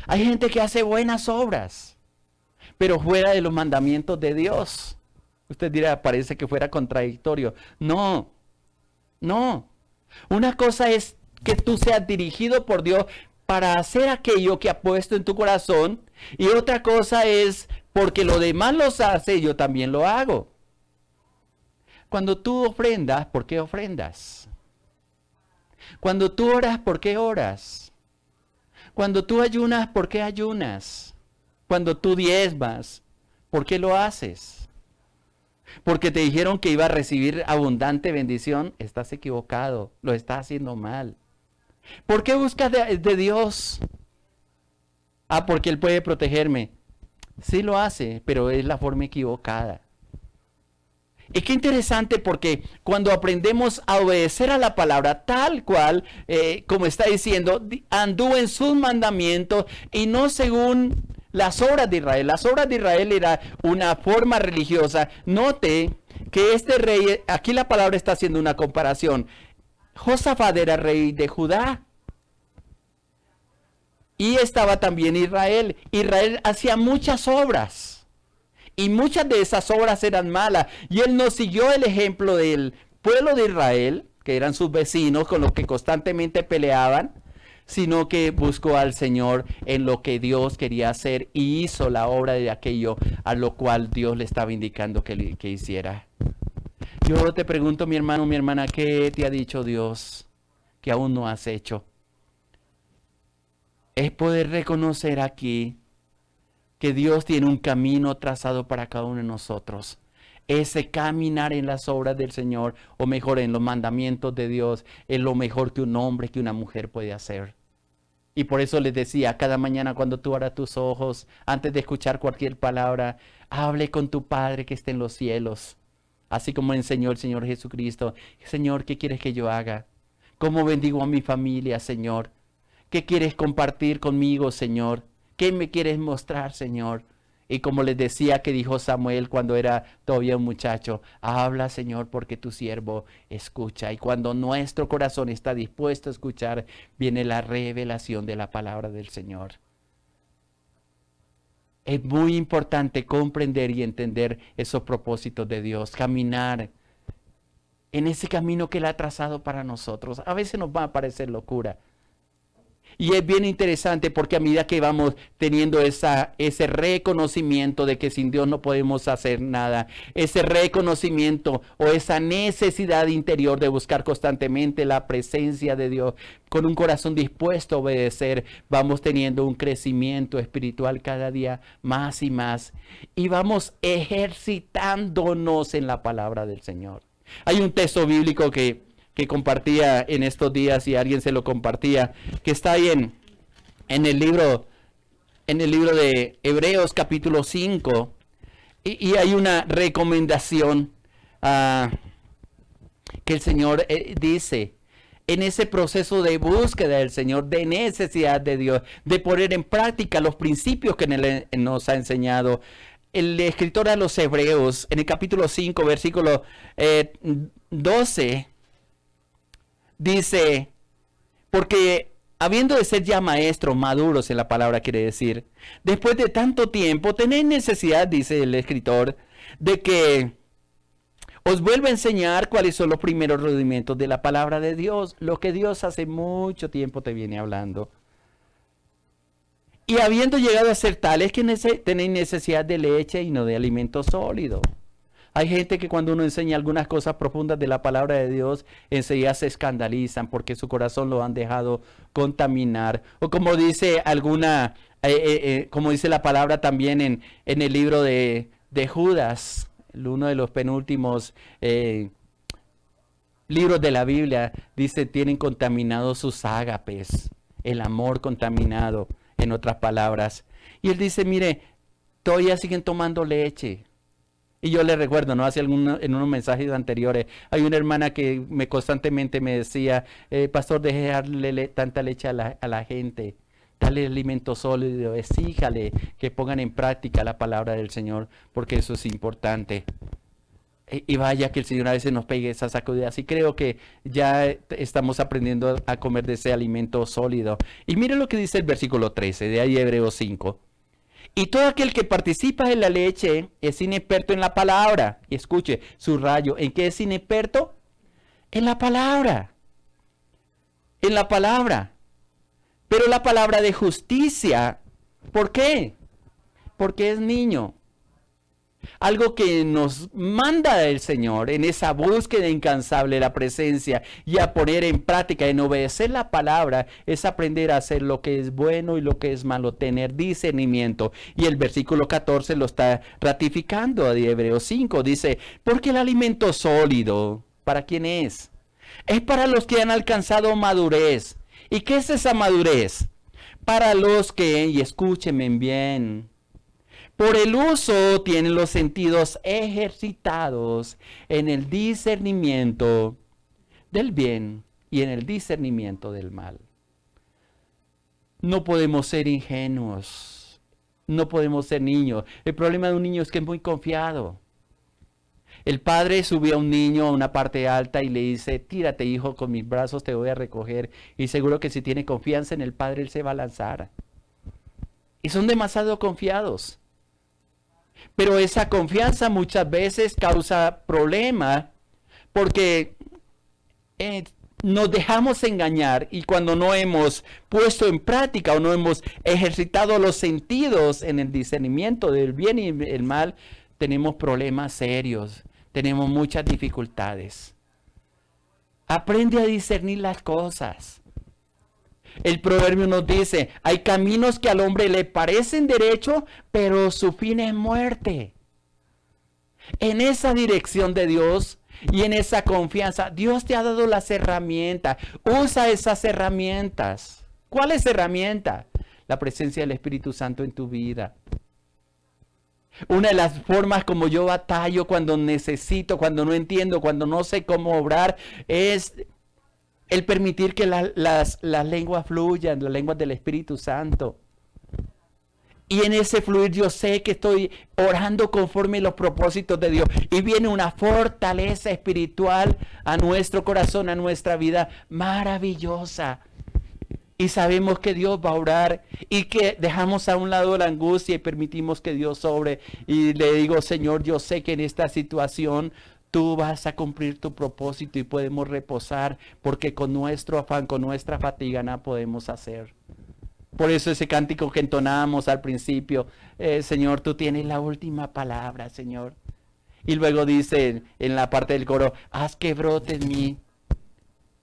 Speaker 1: Hay gente que hace buenas obras, pero fuera de los mandamientos de Dios. Usted dirá, parece que fuera contradictorio. No, no. Una cosa es que tú seas dirigido por Dios para hacer aquello que ha puesto en tu corazón. Y otra cosa es porque lo demás los hace, yo también lo hago. Cuando tú ofrendas, ¿por qué ofrendas? Cuando tú oras, ¿por qué oras? Cuando tú ayunas, ¿por qué ayunas? Cuando tú diezmas, ¿por qué lo haces? Porque te dijeron que iba a recibir abundante bendición. Estás equivocado, lo estás haciendo mal. ¿Por qué buscas de Dios? Ah, porque Él puede protegerme. Sí lo hace, pero es la forma equivocada. Y qué interesante porque cuando aprendemos a obedecer a la palabra tal cual, como está diciendo, anduvo en sus mandamientos y no según las obras de Israel. Las obras de Israel era una forma religiosa. Note que este rey, aquí la palabra está haciendo una comparación. Josafat era rey de Judá. Y estaba también Israel. Israel hacía muchas obras. Y muchas de esas obras eran malas. Y él no siguió el ejemplo del pueblo de Israel, que eran sus vecinos con los que constantemente peleaban, sino que buscó al Señor en lo que Dios quería hacer y hizo la obra de aquello a lo cual Dios le estaba indicando que hiciera. Yo te pregunto, mi hermano, mi hermana, ¿qué te ha dicho Dios que aún no has hecho? Es poder reconocer aquí que Dios tiene un camino trazado para cada uno de nosotros. Ese caminar en las obras del Señor, o mejor, en los mandamientos de Dios, es lo mejor que un hombre, que una mujer puede hacer. Y por eso les decía, cada mañana cuando tú abras tus ojos, antes de escuchar cualquier palabra, hable con tu Padre que esté en los cielos. Así como enseñó el Señor Jesucristo. Señor, ¿qué quieres que yo haga? ¿Cómo bendigo a mi familia, Señor? ¿Qué quieres compartir conmigo, Señor? ¿Qué me quieres mostrar, Señor? Y como les decía que dijo Samuel cuando era todavía un muchacho, habla, Señor, porque tu siervo escucha. Y cuando nuestro corazón está dispuesto a escuchar, viene la revelación de la palabra del Señor. Es muy importante comprender y entender esos propósitos de Dios, caminar en ese camino que Él ha trazado para nosotros. A veces nos va a parecer locura. Y es bien interesante porque a medida que vamos teniendo ese reconocimiento de que sin Dios no podemos hacer nada, ese reconocimiento o esa necesidad interior de buscar constantemente la presencia de Dios, con un corazón dispuesto a obedecer, vamos teniendo un crecimiento espiritual cada día más y más. Y vamos ejercitándonos en la palabra del Señor. Hay un texto bíblico que compartía en estos días y alguien se lo compartía, que está ahí en el libro de Hebreos capítulo 5, y hay una recomendación que el Señor dice, en ese proceso de búsqueda del Señor, de necesidad de Dios, de poner en práctica los principios que Él nos ha enseñado. El escritor a los Hebreos, en el capítulo 5, versículo 12, dice, porque habiendo de ser ya maestros, maduros en la palabra quiere decir, después de tanto tiempo tenéis necesidad, dice el escritor, de que os vuelva a enseñar cuáles son los primeros rudimentos de la palabra de Dios, lo que Dios hace mucho tiempo te viene hablando. Y habiendo llegado a ser tales que tenéis necesidad de leche y no de alimento sólido. Hay gente que cuando uno enseña algunas cosas profundas de la palabra de Dios, enseguida se escandalizan porque su corazón lo han dejado contaminar. O como dice alguna como dice la palabra también en el libro de Judas, uno de los penúltimos libros de la Biblia, dice, tienen contaminados sus ágapes, el amor contaminado, en otras palabras. Y él dice, mire, todavía siguen tomando leche. Y yo le recuerdo, ¿no? En unos mensajes anteriores, hay una hermana que constantemente me decía, pastor, deje de darle tanta leche a la gente, dale alimento sólido, exíjale que pongan en práctica la palabra del Señor, porque eso es importante. Y vaya que el Señor a veces nos pegue esas sacudidas. Y creo que ya estamos aprendiendo a comer de ese alimento sólido. Y mire lo que dice el versículo 13 de ahí Hebreos 5. Y todo aquel que participa en la leche es inexperto en la palabra. Y escuche, subrayo, ¿en qué es inexperto? En la palabra. En la palabra. Pero la palabra de justicia, ¿por qué? Porque es niño. Algo que nos manda el Señor en esa búsqueda incansable de la presencia y a poner en práctica, en obedecer la palabra, es aprender a hacer lo que es bueno y lo que es malo, tener discernimiento. Y el versículo 14 lo está ratificando de Hebreos 5. Dice, porque el alimento sólido, ¿para quién es? Es para los que han alcanzado madurez. ¿Y qué es esa madurez? Para los que, y escúchenme bien, por el uso tienen los sentidos ejercitados en el discernimiento del bien y en el discernimiento del mal. No podemos ser ingenuos, no podemos ser niños. El problema de un niño es que es muy confiado. El padre subió a un niño a una parte alta y le dice, tírate hijo, con mis brazos te voy a recoger. Y seguro que si tiene confianza en el padre, él se va a lanzar. Y son demasiado confiados. Pero esa confianza muchas veces causa problemas porque nos dejamos engañar y cuando no hemos puesto en práctica o no hemos ejercitado los sentidos en el discernimiento del bien y el mal, tenemos problemas serios, tenemos muchas dificultades. Aprende a discernir las cosas. El proverbio nos dice, hay caminos que al hombre le parecen derechos, pero su fin es muerte. En esa dirección de Dios y en esa confianza, Dios te ha dado las herramientas. Usa esas herramientas. ¿Cuál es herramienta? La presencia del Espíritu Santo en tu vida. Una de las formas como yo batallo cuando necesito, cuando no entiendo, cuando no sé cómo obrar, es el permitir que las lenguas fluyan, las lenguas del Espíritu Santo. Y en ese fluir yo sé que estoy orando conforme a los propósitos de Dios. Y viene una fortaleza espiritual a nuestro corazón, a nuestra vida, maravillosa. Y sabemos que Dios va a orar y que dejamos a un lado la angustia y permitimos que Dios obre. Y le digo, Señor, yo sé que en esta situación tú vas a cumplir tu propósito y podemos reposar porque con nuestro afán, con nuestra fatiga nada podemos hacer. Por eso ese cántico que entonábamos al principio, Señor, tú tienes la última palabra, Señor. Y luego dice en la parte del coro, haz que brote en mí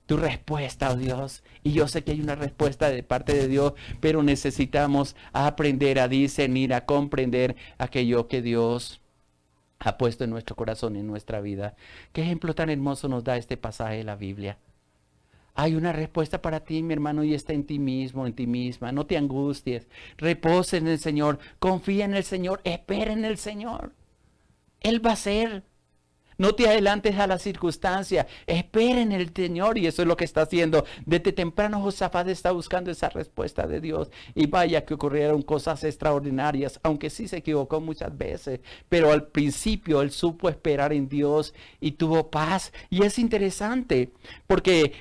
Speaker 1: tu respuesta, oh Dios. Y yo sé que hay una respuesta de parte de Dios, pero necesitamos aprender a discernir, a comprender aquello que Dios ha puesto en nuestro corazón, en nuestra vida. Qué ejemplo tan hermoso nos da este pasaje de la Biblia. Hay una respuesta para ti, mi hermano, y está en ti mismo, en ti misma. No te angusties, reposa en el Señor, confía en el Señor, espera en el Señor. Él va a hacer. No te adelantes a la circunstancia, espera en el Señor, y eso es lo que está haciendo. Desde temprano Josafat está buscando esa respuesta de Dios, y vaya que ocurrieron cosas extraordinarias, aunque sí se equivocó muchas veces, pero al principio él supo esperar en Dios y tuvo paz. Y es interesante, porque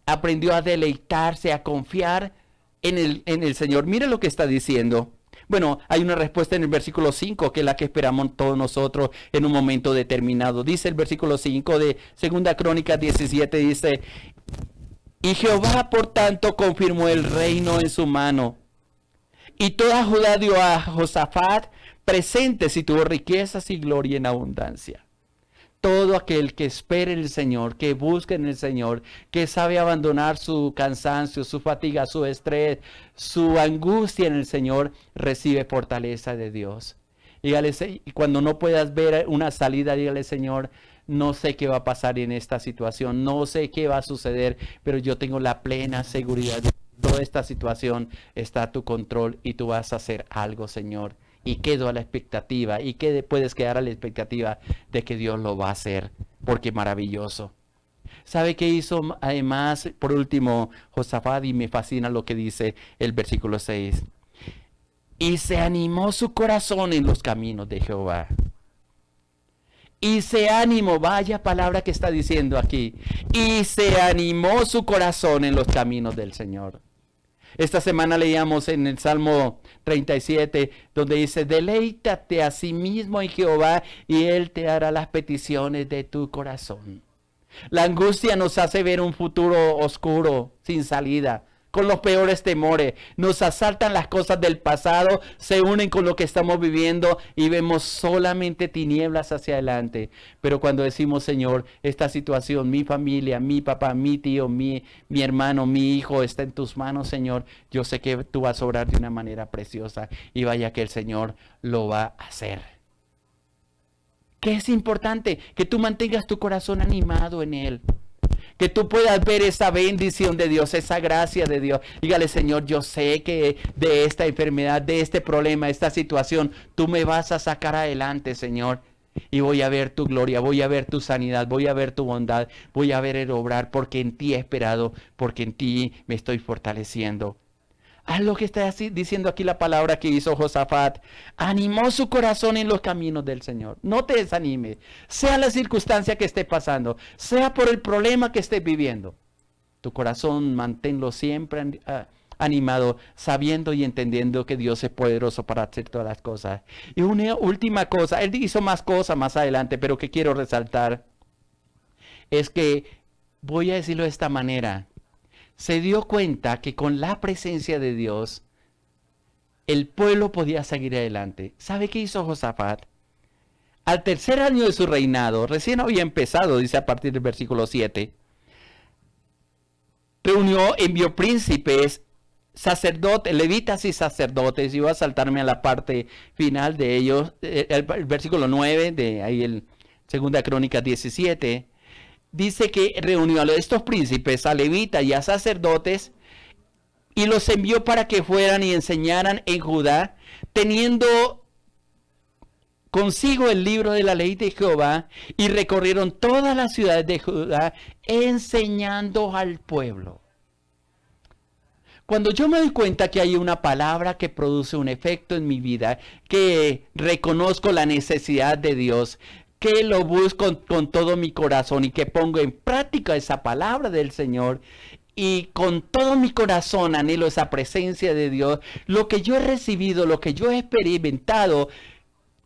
Speaker 1: aprendió a deleitarse, a confiar en el Señor. Mire lo que está diciendo. Bueno, hay una respuesta en el versículo 5, que es la que esperamos todos nosotros en un momento determinado. Dice el versículo 5 de 2 Crónicas 17, dice, y Jehová por tanto confirmó el reino en su mano. Y toda Judá dio a Josafat presentes y tuvo riquezas y gloria en abundancia. Todo aquel que espere en el Señor, que busque en el Señor, que sabe abandonar su cansancio, su fatiga, su estrés, su angustia en el Señor, recibe fortaleza de Dios. Dígale, y cuando no puedas ver una salida, dígale, Señor, no sé qué va a pasar en esta situación, no sé qué va a suceder, pero yo tengo la plena seguridad de que toda esta situación está a tu control y tú vas a hacer algo, Señor. Y quedo a la expectativa, y que puedes quedar a la expectativa de que Dios lo va a hacer, porque maravilloso. ¿Sabe qué hizo además, por último, Josafat? Y me fascina lo que dice el versículo 6. Y se animó su corazón en los caminos de Jehová. Y se animó, vaya palabra que está diciendo aquí. Y se animó su corazón en los caminos del Señor. Esta semana leíamos en el Salmo 37, donde dice, deleítate a sí mismo en Jehová y Él te hará las peticiones de tu corazón. La angustia nos hace ver un futuro oscuro, sin salida, con los peores temores. Nos asaltan las cosas del pasado, se unen con lo que estamos viviendo y vemos solamente tinieblas hacia adelante. Pero cuando decimos, Señor, esta situación, mi familia, mi papá, mi tío, mi hermano, mi hijo, está en tus manos, Señor, yo sé que tú vas a obrar de una manera preciosa y vaya que el Señor lo va a hacer. ¿Qué es importante? Que tú mantengas tu corazón animado en Él. Que tú puedas ver esa bendición de Dios, esa gracia de Dios. Dígale, Señor, yo sé que de esta enfermedad, de este problema, esta situación, tú me vas a sacar adelante, Señor. Y voy a ver tu gloria, voy a ver tu sanidad, voy a ver tu bondad, voy a ver el obrar, porque en ti he esperado, porque en ti me estoy fortaleciendo. Haz lo que está diciendo aquí la palabra que hizo Josafat. Animó su corazón en los caminos del Señor. No te desanimes. Sea la circunstancia que esté pasando. Sea por el problema que estés viviendo. Tu corazón manténlo siempre animado, sabiendo y entendiendo que Dios es poderoso para hacer todas las cosas. Y una última cosa. Él hizo más cosas más adelante, pero que quiero resaltar. Es que, voy a decirlo de esta manera. Se dio cuenta que con la presencia de Dios, el pueblo podía seguir adelante. ¿Sabe qué hizo Josafat? Al tercer año de su reinado, recién había empezado, dice a partir del versículo 7, envió príncipes, sacerdotes, levitas y sacerdotes. Y voy a saltarme a la parte final de ellos, el versículo 9, de ahí el 2 Crónicas 17. Dice que reunió a estos príncipes, a levitas y a sacerdotes, y los envió para que fueran y enseñaran en Judá, teniendo consigo el libro de la ley de Jehová, y recorrieron todas las ciudades de Judá, enseñando al pueblo. Cuando yo me doy cuenta que hay una palabra que produce un efecto en mi vida, que reconozco la necesidad de Dios, que lo busco con todo mi corazón y que pongo en práctica esa palabra del Señor y con todo mi corazón anhelo esa presencia de Dios, lo que yo he recibido, lo que yo he experimentado,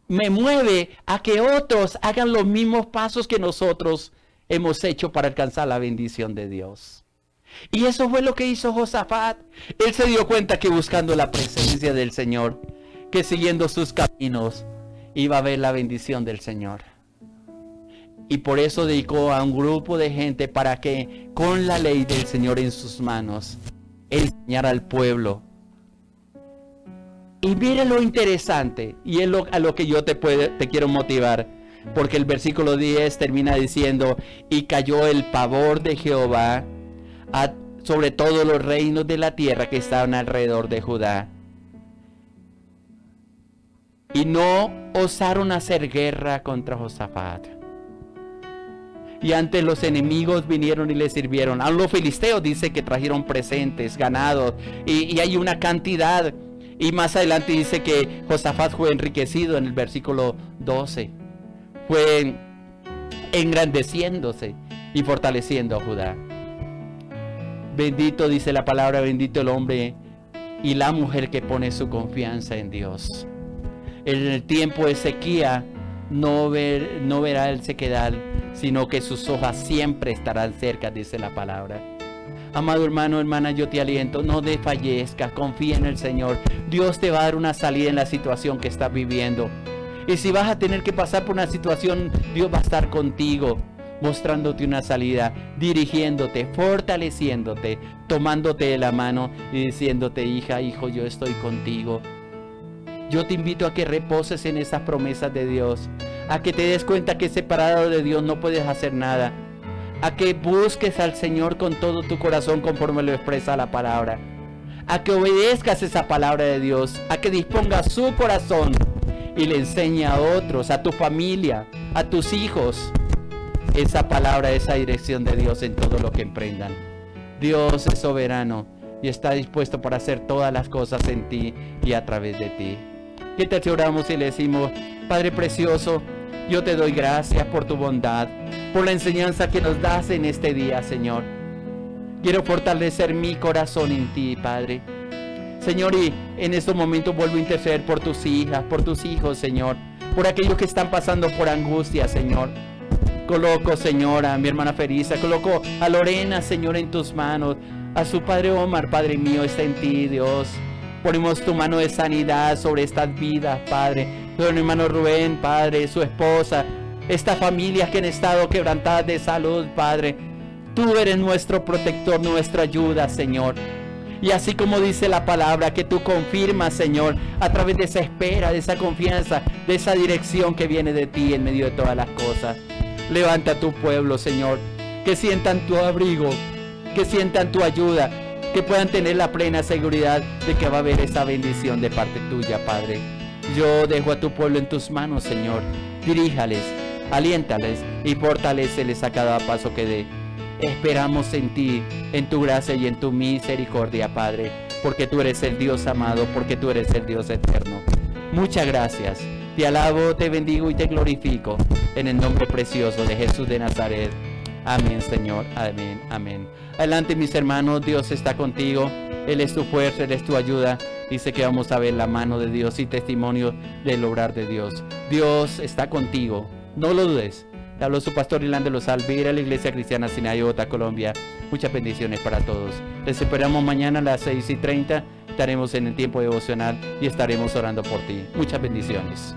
Speaker 1: me mueve a que otros hagan los mismos pasos que nosotros hemos hecho para alcanzar la bendición de Dios. Y eso fue lo que hizo Josafat. Él se dio cuenta que buscando la presencia del Señor, que siguiendo sus caminos, iba a ver la bendición del Señor. Y por eso dedicó a un grupo de gente para que con la ley del Señor en sus manos enseñara al pueblo. Y mire lo interesante, y es a lo que yo te quiero motivar, porque el versículo 10 termina diciendo, y cayó el pavor de Jehová sobre todos los reinos de la tierra que estaban alrededor de Judá. Y no osaron hacer guerra contra Josafat. Y antes los enemigos vinieron y le sirvieron. A los filisteos dice que trajeron presentes, ganados. Y hay una cantidad. Y más adelante dice que Josafat fue enriquecido en el versículo 12. Fue engrandeciéndose y fortaleciendo a Judá. Bendito, dice la palabra, bendito el hombre y la mujer que pone su confianza en Dios. En el tiempo de sequía no verá el sequedal, sino que sus hojas siempre estarán cerca, dice la palabra. Amado hermano, hermana, yo te aliento, no desfallezcas, confía en el Señor. Dios te va a dar una salida en la situación que estás viviendo. Y si vas a tener que pasar por una situación, Dios va a estar contigo, mostrándote una salida, dirigiéndote, fortaleciéndote, tomándote de la mano y diciéndote: hija, hijo, yo estoy contigo. Yo te invito a que reposes en esas promesas de Dios, a que te des cuenta que separado de Dios no puedes hacer nada, a que busques al Señor con todo tu corazón conforme lo expresa la palabra, a que obedezcas esa palabra de Dios, a que dispongas su corazón y le enseñe a otros, a tu familia, a tus hijos, esa palabra, esa dirección de Dios en todo lo que emprendan. Dios es soberano y está dispuesto para hacer todas las cosas en ti y a través de ti. ¿Qué tal si oramos y le decimos: Padre precioso, yo te doy gracias por tu bondad, por la enseñanza que nos das en este día, Señor. Quiero fortalecer mi corazón en ti, Padre. Señor, y en estos momentos vuelvo a interceder por tus hijas, por tus hijos, Señor, por aquellos que están pasando por angustia, Señor. Coloco, Señor, a mi hermana Ferisa, coloco a Lorena, Señor, en tus manos, a su padre Omar, Padre mío, está en ti, Dios. Ponemos tu mano de sanidad sobre estas vidas, Padre. Sobre mi hermano Rubén, Padre, su esposa, estas familias que han estado quebrantadas de salud, Padre. Tú eres nuestro protector, nuestra ayuda, Señor. Y así como dice la palabra, que tú confirmas, Señor, a través de esa espera, de esa confianza, de esa dirección que viene de ti en medio de todas las cosas. Levanta a tu pueblo, Señor, que sientan tu abrigo, que sientan tu ayuda, que puedan tener la plena seguridad de que va a haber esa bendición de parte tuya, Padre. Yo dejo a tu pueblo en tus manos, Señor. Diríjales, aliéntales y fortaléceles a cada paso que dé. Esperamos en ti, en tu gracia y en tu misericordia, Padre, porque tú eres el Dios amado, porque tú eres el Dios eterno. Muchas gracias. Te alabo, te bendigo y te glorifico en el nombre precioso de Jesús de Nazaret. Amén, Señor. Amén, amén. Adelante, mis hermanos, Dios está contigo. Él es tu fuerza, Él es tu ayuda. Dice que vamos a ver la mano de Dios y testimonio del obrar de Dios. Dios está contigo, no lo dudes. Te habló su pastor Ilandelo Salvira, la Iglesia Cristiana Sinayota, Colombia. Muchas bendiciones para todos. Les esperamos mañana a las 6:30. Estaremos en el tiempo devocional y estaremos orando por ti. Muchas bendiciones.